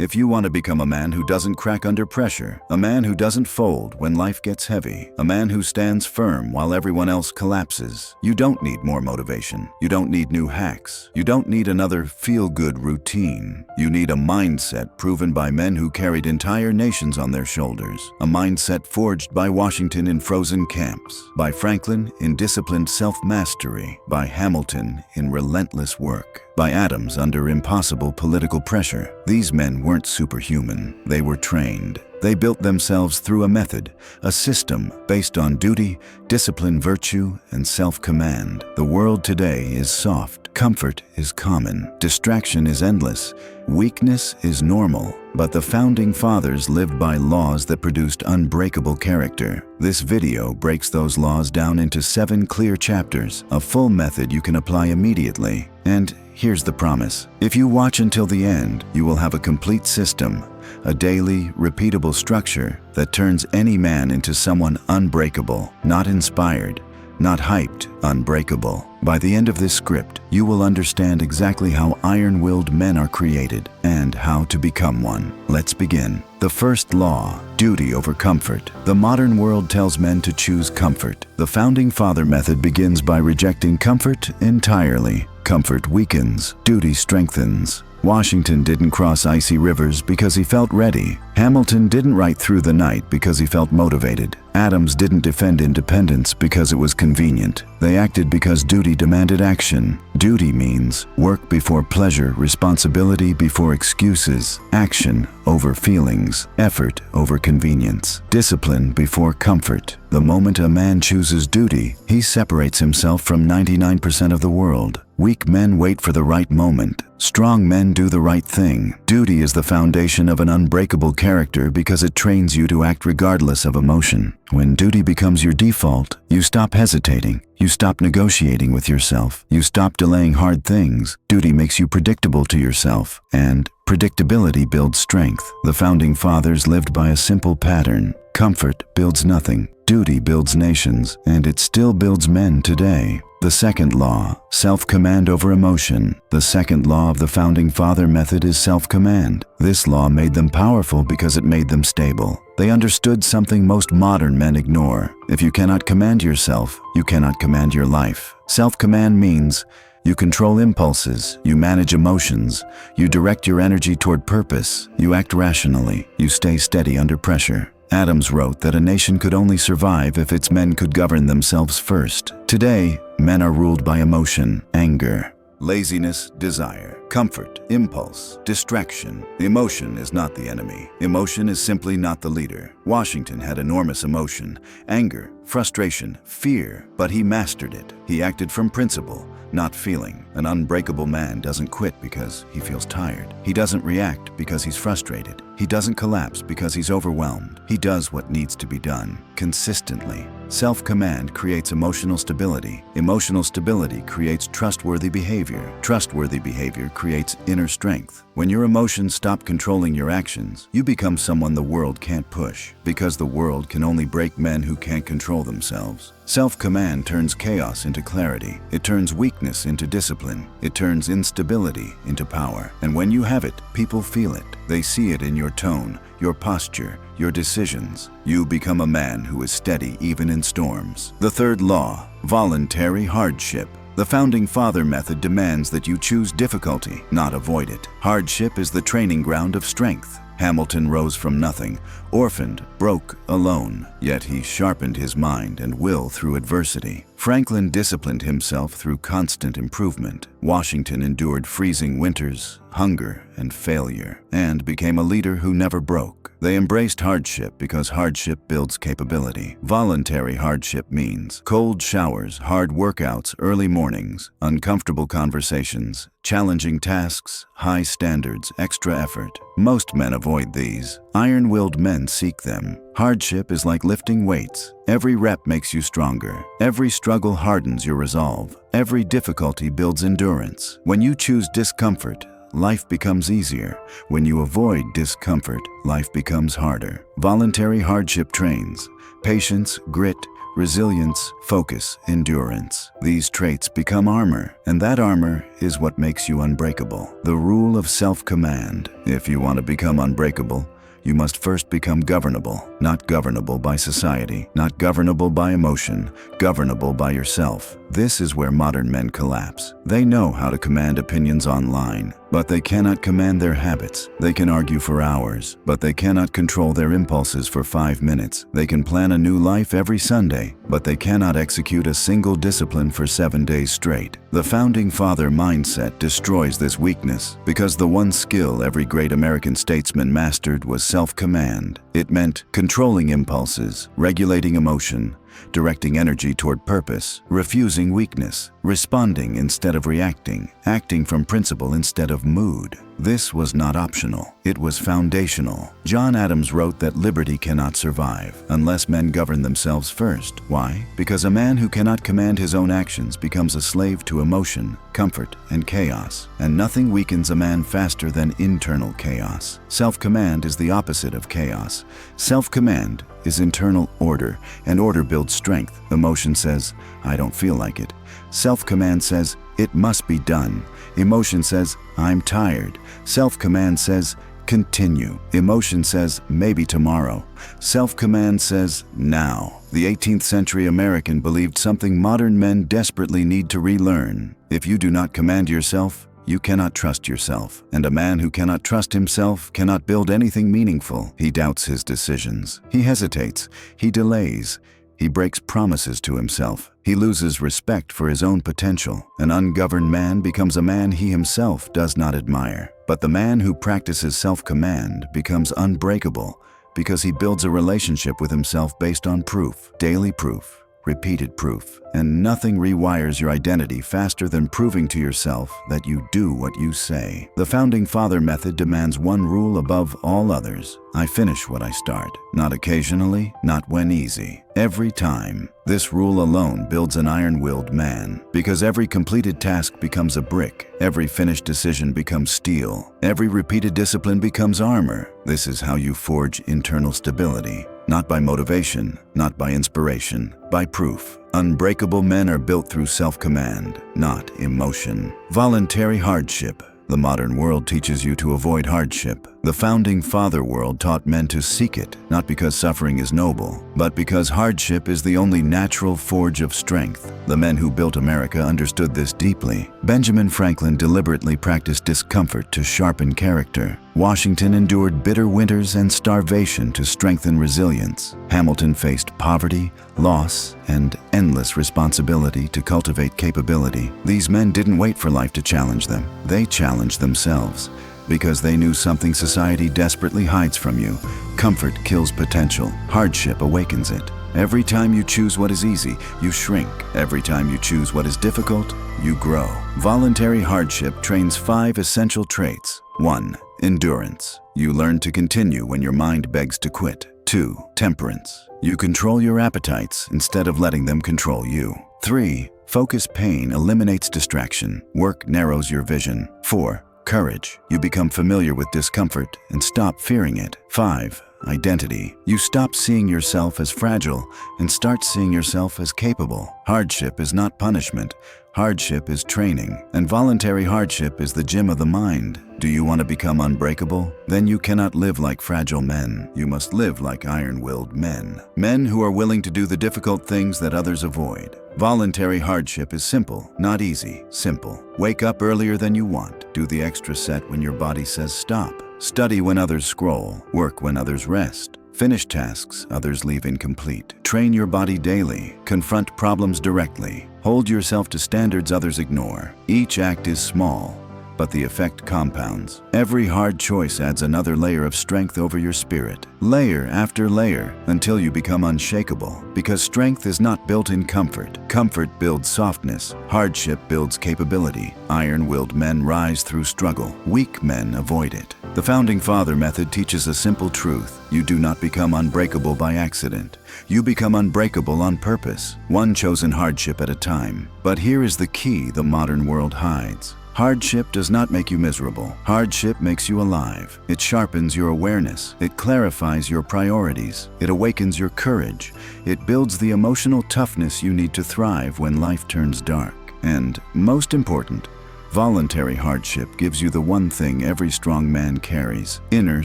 If you want to become a man who doesn't crack under pressure, a man who doesn't fold when life gets heavy, a man who stands firm while everyone else collapses, you don't need more motivation. You don't need new hacks. You don't need another feel-good routine. You need a mindset proven by men who carried entire nations on their shoulders. A mindset forged by Washington in frozen camps, by Franklin in disciplined self-mastery, by Hamilton in relentless work, by Adams under impossible political pressure. These men weren't superhuman. They were trained. They built themselves through a method, a system based on duty, discipline, virtue, and self-command. The world today is soft. Comfort is common. Distraction is endless. Weakness is normal. But the Founding Fathers lived by laws that produced unbreakable character. This video breaks those laws down into 7 clear chapters, a full method you can apply immediately. And here's the promise. If you watch until the end, you will have a complete system, a daily, repeatable structure that turns any man into someone unbreakable, not inspired, not hyped, unbreakable. By the end of this script, you will understand exactly how iron-willed men are created and how to become one. Let's begin. The first law, duty over comfort. The modern world tells men to choose comfort. The Founding Father method begins by rejecting comfort entirely. Comfort weakens, duty strengthens. Washington didn't cross icy rivers because he felt ready. Hamilton didn't ride through the night because he felt motivated. Adams didn't defend independence because it was convenient. They acted because duty demanded action. Duty means work before pleasure, responsibility before excuses, action over feelings, effort over convenience, discipline before comfort. The moment a man chooses duty, he separates himself from 99% of the world. Weak men wait for the right moment. Strong men do the right thing. Duty is the foundation of an unbreakable character because it trains you to act regardless of emotion. When duty becomes your default, you stop hesitating. You stop negotiating with yourself. You stop delaying hard things. Duty makes you predictable to yourself, and predictability builds strength. The Founding Fathers lived by a simple pattern. Comfort builds nothing. Duty builds nations, and it still builds men today. The second law, self-command over emotion. The second law of the Founding Father method is self-command. This law made them powerful because it made them stable. They understood something most modern men ignore. If you cannot command yourself, you cannot command your life. Self-command means you control impulses, you manage emotions, you direct your energy toward purpose, you act rationally, you stay steady under pressure. Adams wrote that a nation could only survive if its men could govern themselves first. Today, men are ruled by emotion, anger, laziness, desire, comfort, impulse, distraction. Emotion is not the enemy. Emotion is simply not the leader. Washington had enormous emotion, anger, frustration, fear, but he mastered it. He acted from principle, not feeling. An unbreakable man doesn't quit because he feels tired. He doesn't react because he's frustrated. He doesn't collapse because he's overwhelmed. He does what needs to be done, consistently. Self-command creates emotional stability. Emotional stability creates trustworthy behavior. Trustworthy behavior creates inner strength. When your emotions stop controlling your actions, you become someone the world can't push, because the world can only break men who can't control themselves. Self-command turns chaos into clarity. It turns weakness into discipline. It turns instability into power. And when you have it, people feel it. They see it in your tone, your posture, your decisions. You become a man who is steady even in storms. The third law, voluntary hardship. The Founding Father method demands that you choose difficulty, not avoid it. Hardship is the training ground of strength. Hamilton rose from nothing, orphaned, broke, alone, yet he sharpened his mind and will through adversity. Franklin disciplined himself through constant improvement. Washington endured freezing winters, hunger, and failure, and became a leader who never broke. They embraced hardship because hardship builds capability. Voluntary hardship means cold showers, hard workouts, early mornings, uncomfortable conversations, challenging tasks, high standards, extra effort. Most men avoid these. Iron-willed men seek them. Hardship is like lifting weights. Every rep makes you stronger. Every struggle hardens your resolve. Every difficulty builds endurance. When you choose discomfort, life becomes easier. When you avoid discomfort, life becomes harder. Voluntary hardship trains patience, grit, resilience, focus, endurance. These traits become armor, and that armor is what makes you unbreakable. The rule of self-command. If you want to become unbreakable, you must first become governable, not governable by society, not governable by emotion, governable by yourself. This is where modern men collapse. They know how to command opinions online, but they cannot command their habits. They can argue for hours, but they cannot control their impulses for 5 minutes. They can plan a new life every Sunday, but they cannot execute a single discipline for 7 days straight. The Founding Father mindset destroys this weakness because the one skill every great American statesman mastered was self-command. It meant controlling impulses, regulating emotion, directing energy toward purpose, refusing weakness, responding instead of reacting, acting from principle instead of mood. This was not optional. It was foundational. John Adams wrote that liberty cannot survive unless men govern themselves first. Why? Because a man who cannot command his own actions becomes a slave to emotion, comfort, and chaos. And nothing weakens a man faster than internal chaos. Self-command is the opposite of chaos. Self-command is internal order, and order builds strength. Emotion says, I don't feel like it. Self-command says, it must be done. Emotion says, I'm tired. Self-command says, continue. Emotion says, maybe tomorrow. Self-command says, now. The 18th century American believed something modern men desperately need to relearn. If you do not command yourself, you cannot trust yourself. And a man who cannot trust himself cannot build anything meaningful. He doubts his decisions. He hesitates. He delays. He breaks promises to himself. He loses respect for his own potential. An ungoverned man becomes a man he himself does not admire. But the man who practices self-command becomes unbreakable because he builds a relationship with himself based on proof, daily proof, repeated proof. And nothing rewires your identity faster than proving to yourself that you do what you say. The Founding Father method demands one rule above all others. I finish what I start. Not occasionally, not when easy. Every time. This rule alone builds an iron-willed man, because every completed task becomes a brick. Every finished decision becomes steel. Every repeated discipline becomes armor. This is how you forge internal stability. Not by motivation, not by inspiration, by proof. Unbreakable men are built through self-command, not emotion. Voluntary hardship. The modern world teaches you to avoid hardship. The Founding Father world taught men to seek it, not because suffering is noble, but because hardship is the only natural forge of strength. The men who built America understood this deeply. Benjamin Franklin deliberately practiced discomfort to sharpen character. Washington endured bitter winters and starvation to strengthen resilience. Hamilton faced poverty, loss, and endless responsibility to cultivate capability. These men didn't wait for life to challenge them. They challenged themselves. Because they knew something society desperately hides from you. Comfort kills potential. Hardship awakens it. Every time you choose what is easy, you shrink. Every time you choose what is difficult, you grow. Voluntary hardship trains 5 essential traits. 1. Endurance. You learn to continue when your mind begs to quit. 2. Temperance. You control your appetites instead of letting them control you. 3. Focus. Pain eliminates distraction. Work narrows your vision. 4. Courage. You become familiar with discomfort and stop fearing it. 5. Identity. You stop seeing yourself as fragile and start seeing yourself as capable. Hardship is not punishment. Hardship is training. And voluntary hardship is the gym of the mind. Do you want to become unbreakable? Then you cannot live like fragile men. You must live like iron-willed men. Men who are willing to do the difficult things that others avoid. Voluntary hardship is simple, not easy. Simple. Wake up earlier than you want. Do the extra set when your body says stop. Study when others scroll. Work when others rest. Finish tasks others leave incomplete. Train your body daily. Confront problems directly. Hold yourself to standards others ignore. Each act is small, but the effect compounds. Every hard choice adds another layer of strength over your spirit. Layer after layer until you become unshakable. Because strength is not built in comfort. Comfort builds softness. Hardship builds capability. Iron-willed men rise through struggle. Weak men avoid it. The Founding Father method teaches a simple truth. You do not become unbreakable by accident. You become unbreakable on purpose, one chosen hardship at a time. But here is the key the modern world hides. Hardship does not make you miserable. Hardship makes you alive. It sharpens your awareness. It clarifies your priorities. It awakens your courage. It builds the emotional toughness you need to thrive when life turns dark. And, most important, voluntary hardship gives you the one thing every strong man carries: inner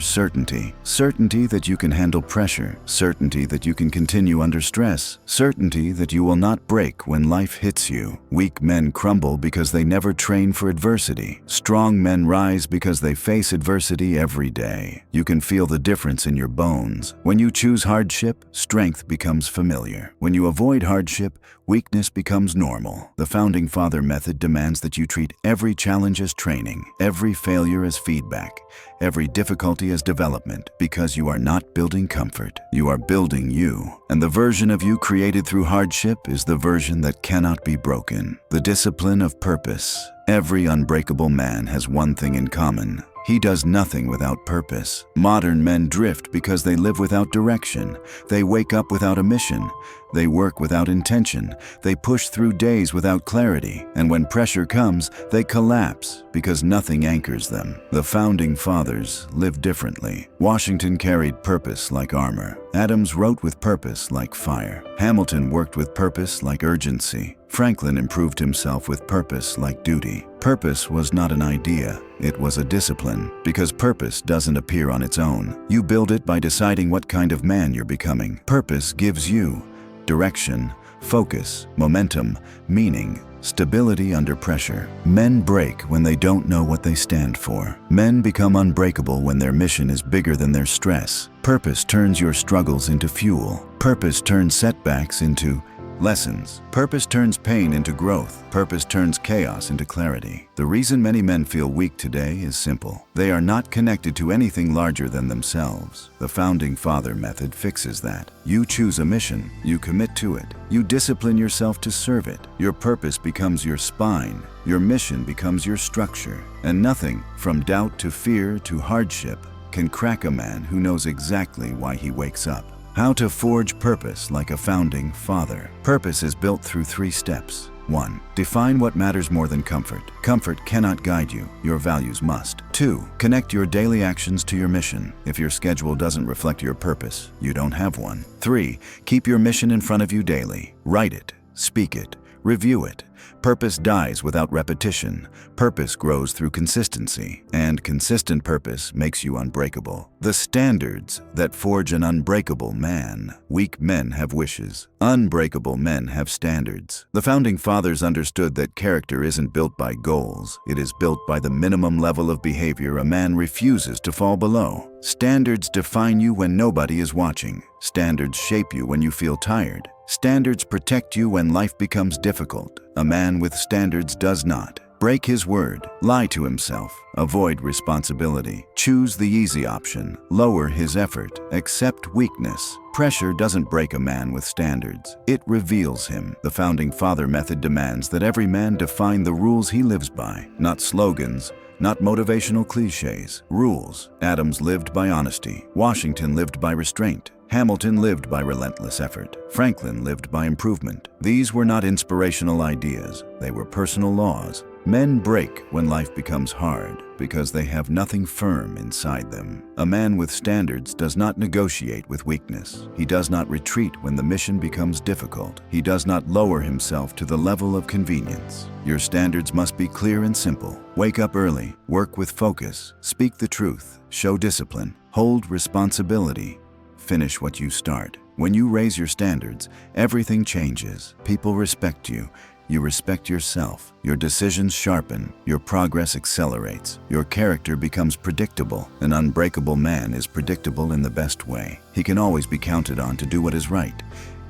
certainty. Certainty that you can handle pressure. Certainty that you can continue under stress. Certainty that you will not break when life hits you. Weak men crumble because they never train for adversity. Strong men rise because they face adversity every day. You can feel the difference in your bones. When you choose hardship, strength becomes familiar. When you avoid hardship, weakness becomes normal. The Founding Father method demands that you treat every challenge as training, every failure as feedback, every difficulty as development, because you are not building comfort. You are building you. And the version of you created through hardship is the version that cannot be broken. The discipline of purpose. Every unbreakable man has one thing in common: he does nothing without purpose. Modern men drift because they live without direction. They wake up without a mission. They work without intention. They push through days without clarity. And when pressure comes, they collapse because nothing anchors them. The Founding Fathers lived differently. Washington carried purpose like armor. Adams wrote with purpose like fire. Hamilton worked with purpose like urgency. Franklin improved himself with purpose like duty. Purpose was not an idea. It was a discipline, because purpose doesn't appear on its own. You build it by deciding what kind of man you're becoming. Purpose gives you direction, focus, momentum, meaning, stability under pressure. Men break when they don't know what they stand for. Men become unbreakable when their mission is bigger than their stress. Purpose turns your struggles into fuel. Purpose turns setbacks into lessons. Purpose turns pain into growth. Purpose turns chaos into clarity. The reason many men feel weak today is simple. They are not connected to anything larger than themselves. The Founding Father method fixes that. You choose a mission. You commit to it. You discipline yourself to serve it. Your purpose becomes your spine. Your mission becomes your structure. And nothing, from doubt to fear to hardship, can crack a man who knows exactly why he wakes up. How to forge purpose like a Founding Father. Purpose is built through 3 steps. 1. Define what matters more than comfort. Comfort cannot guide you. Your values must. 2. Connect your daily actions to your mission. If your schedule doesn't reflect your purpose, you don't have one. 3. Keep your mission in front of you daily. Write it. Speak it. Review it. Purpose dies without repetition. Purpose grows through consistency, and consistent purpose makes you unbreakable. The standards that forge an unbreakable man. Weak men have wishes. Unbreakable men have standards. The Founding Fathers understood that character isn't built by goals. It is built by the minimum level of behavior a man refuses to fall below. Standards define you when nobody is watching. Standards shape you when you feel tired. Standards protect you when life becomes difficult. A man with standards does not break his word, lie to himself, avoid responsibility, choose the easy option, lower his effort, accept weakness. Pressure doesn't break a man with standards. It reveals him. The Founding Father method demands that every man define the rules he lives by, not slogans, not motivational cliches. Rules. Adams lived by honesty. Washington lived by restraint. Hamilton lived by relentless effort. Franklin lived by improvement. These were not inspirational ideas. They were personal laws. Men break when life becomes hard because they have nothing firm inside them. A man with standards does not negotiate with weakness. He does not retreat when the mission becomes difficult. He does not lower himself to the level of convenience. Your standards must be clear and simple. Wake up early, work with focus, speak the truth, show discipline, hold responsibility, finish what you start. When you raise your standards, everything changes. People respect you. You respect yourself. Your decisions sharpen. Your progress accelerates. Your character becomes predictable. An unbreakable man is predictable in the best way. He can always be counted on to do what is right,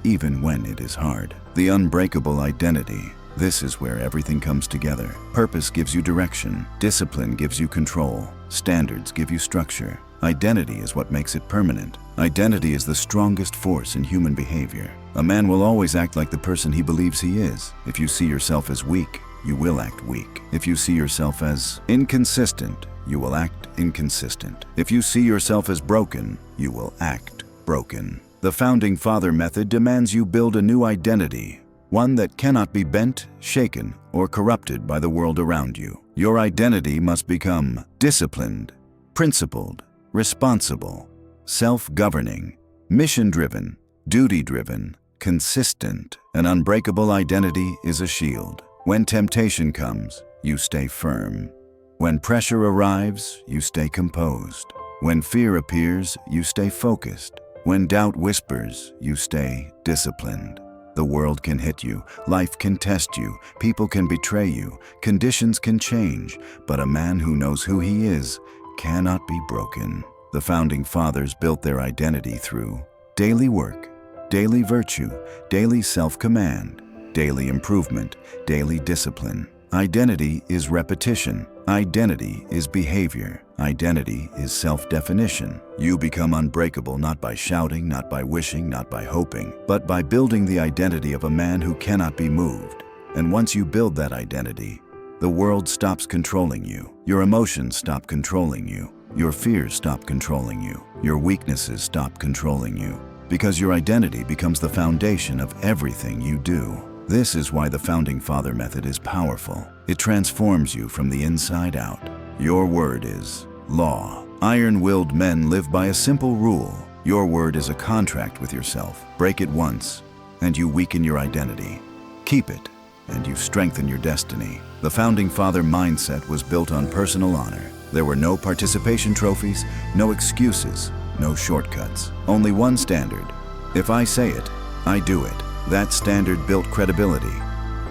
even when it is hard. The unbreakable identity. This is where everything comes together. Purpose gives you direction. Discipline gives you control. Standards give you structure. Identity is what makes it permanent. Identity is the strongest force in human behavior. A man will always act like the person he believes he is. If you see yourself as weak, you will act weak. If you see yourself as inconsistent, you will act inconsistent. If you see yourself as broken, you will act broken. The Founding Father method demands you build a new identity, one that cannot be bent, shaken, or corrupted by the world around you. Your identity must become disciplined, principled, responsible, self-governing, mission-driven, duty-driven, consistent. An unbreakable identity is a shield. When temptation comes, you stay firm. When pressure arrives, you stay composed. When fear appears, you stay focused. When doubt whispers, you stay disciplined. The world can hit you, life can test you, people can betray you, conditions can change, but a man who knows who he is cannot be broken. The founding fathers built their identity through daily work, daily virtue, daily self-command, daily improvement, daily discipline. Identity is repetition. Identity is behavior. Identity is self-definition. You become unbreakable not by shouting, not by wishing, not by hoping, but by building the identity of a man who cannot be moved. And once you build that identity, the world stops controlling you. Your emotions stop controlling you. Your fears stop controlling you. Your weaknesses stop controlling you. Because your identity becomes the foundation of everything you do. This is why the Founding Father method is powerful. It transforms you from the inside out. Your word is law. Iron-willed men live by a simple rule. Your word is a contract with yourself. Break it once, and you weaken your identity. Keep it, and you strengthen your destiny. The Founding Father mindset was built on personal honor. There were no participation trophies, no excuses, no shortcuts. Only one standard. If I say it, I do it. That standard built credibility.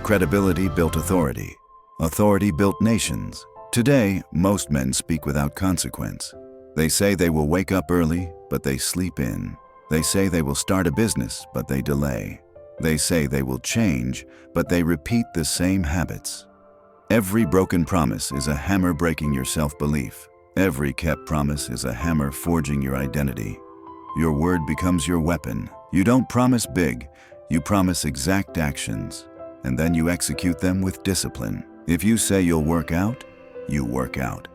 Credibility built authority. Authority built nations. Today, most men speak without consequence. They say they will wake up early, but they sleep in. They say they will start a business, but they delay. They say they will change, but they repeat the same habits. Every broken promise is a hammer breaking your self-belief. Every kept promise is a hammer forging your identity. Your word becomes your weapon. You don't promise big. You promise exact actions, and then you execute them with discipline. If you say you'll work out, you work out.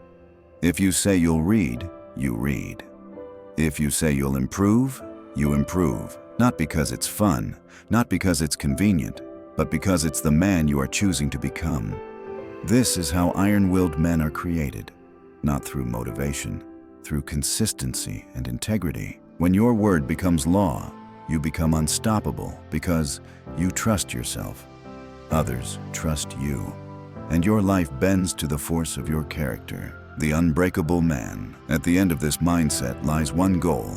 If you say you'll read, you read. If you say you'll improve, you improve. Not because it's fun, not because it's convenient, but because it's the man you are choosing to become. This is how iron-willed men are created, not through motivation, through consistency and integrity. When your word becomes law, you become unstoppable because you trust yourself. Others trust you, and your life bends to the force of your character. The unbreakable man. At the end of this mindset lies one goal: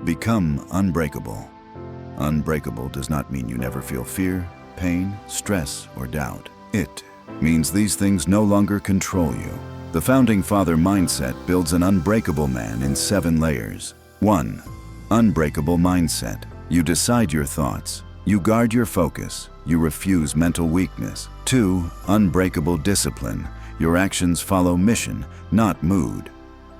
become unbreakable. Unbreakable does not mean you never feel fear, pain, stress, or doubt. It means these things no longer control you. The Founding Father mindset builds an unbreakable man in 7 layers. 1. Unbreakable mindset. You decide your thoughts. You guard your focus. You refuse mental weakness. 2. Unbreakable discipline. Your actions follow mission, not mood.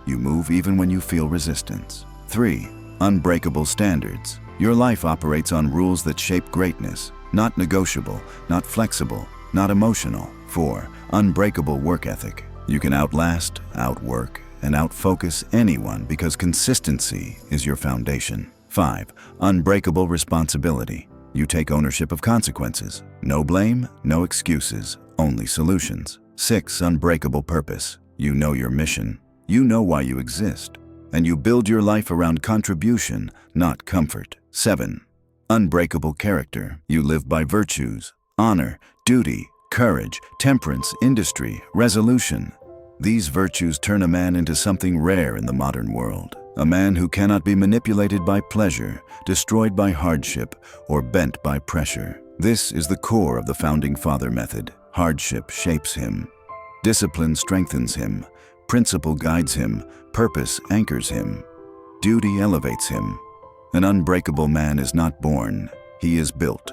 You move even when you feel resistance. 3. Unbreakable standards. Your life operates on rules that shape greatness, not negotiable, not flexible, not emotional. 4. Unbreakable work ethic. You can outlast, outwork, and outfocus anyone because consistency is your foundation. 5. Unbreakable responsibility. You take ownership of consequences. No blame, no excuses, only solutions. 6. Unbreakable purpose. You know your mission. You know why you exist. And you build your life around contribution, not comfort. 7. Unbreakable character. You live by virtues, honor, duty, courage, temperance, industry, resolution. These virtues turn a man into something rare in the modern world. A man who cannot be manipulated by pleasure, destroyed by hardship, or bent by pressure. This is the core of the Founding Father method. Hardship shapes him. Discipline strengthens him. Principle guides him. Purpose anchors him. Duty elevates him. An unbreakable man is not born. He is built.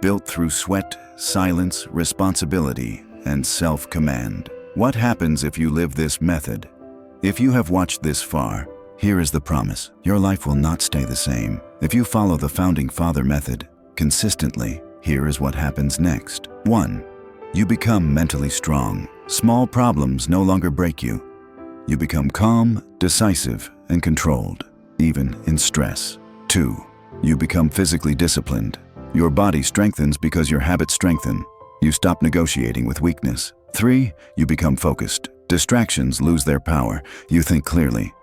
Built through sweat, silence, responsibility, and self-command. What happens if you live this method? If you have watched this far, here is the promise. Your life will not stay the same. If you follow the Founding Father method consistently, here is what happens next. 1. You become mentally strong. Small problems no longer break you. You become calm, decisive, and controlled, even in stress. 2. You become physically disciplined. Your body strengthens because your habits strengthen. You stop negotiating with weakness. 3. You become focused. Distractions lose their power. You think clearly.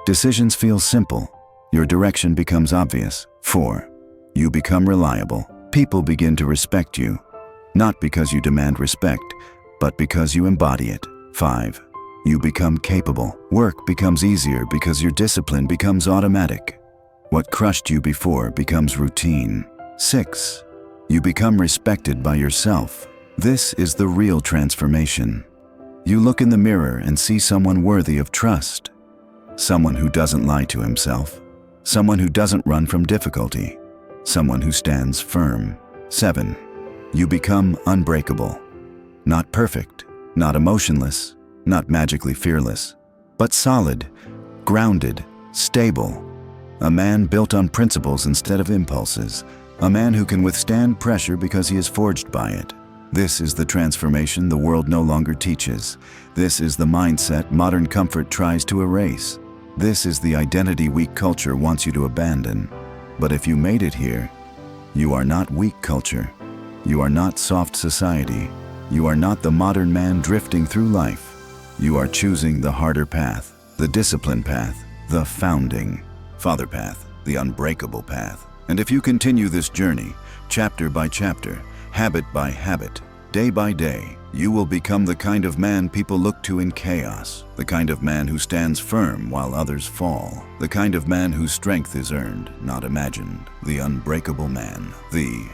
Decisions feel simple. Your direction becomes obvious. 4. You become reliable. People begin to respect you, not because you demand respect, but because you embody it. 5. You become capable. Work becomes easier because your discipline becomes automatic. What crushed you before becomes routine. 6. You become respected by yourself. This is the real transformation. You look in the mirror and see someone worthy of trust. Someone who doesn't lie to himself. Someone who doesn't run from difficulty. Someone who stands firm. 7. You become unbreakable. Not perfect, not emotionless, not magically fearless, but solid, grounded, stable. A man built on principles instead of impulses. A man who can withstand pressure because he is forged by it. This is the transformation the world no longer teaches. This is the mindset modern comfort tries to erase. This is the identity weak culture wants you to abandon. But if you made it here, you are not weak culture. You are not soft society. You are not the modern man drifting through life. You are choosing the harder path, the disciplined path, the founding father path, the unbreakable path. And if you continue this journey, chapter by chapter, habit by habit, day by day, you will become the kind of man people look to in chaos, the kind of man who stands firm while others fall, the kind of man whose strength is earned, not imagined, the unbreakable man, the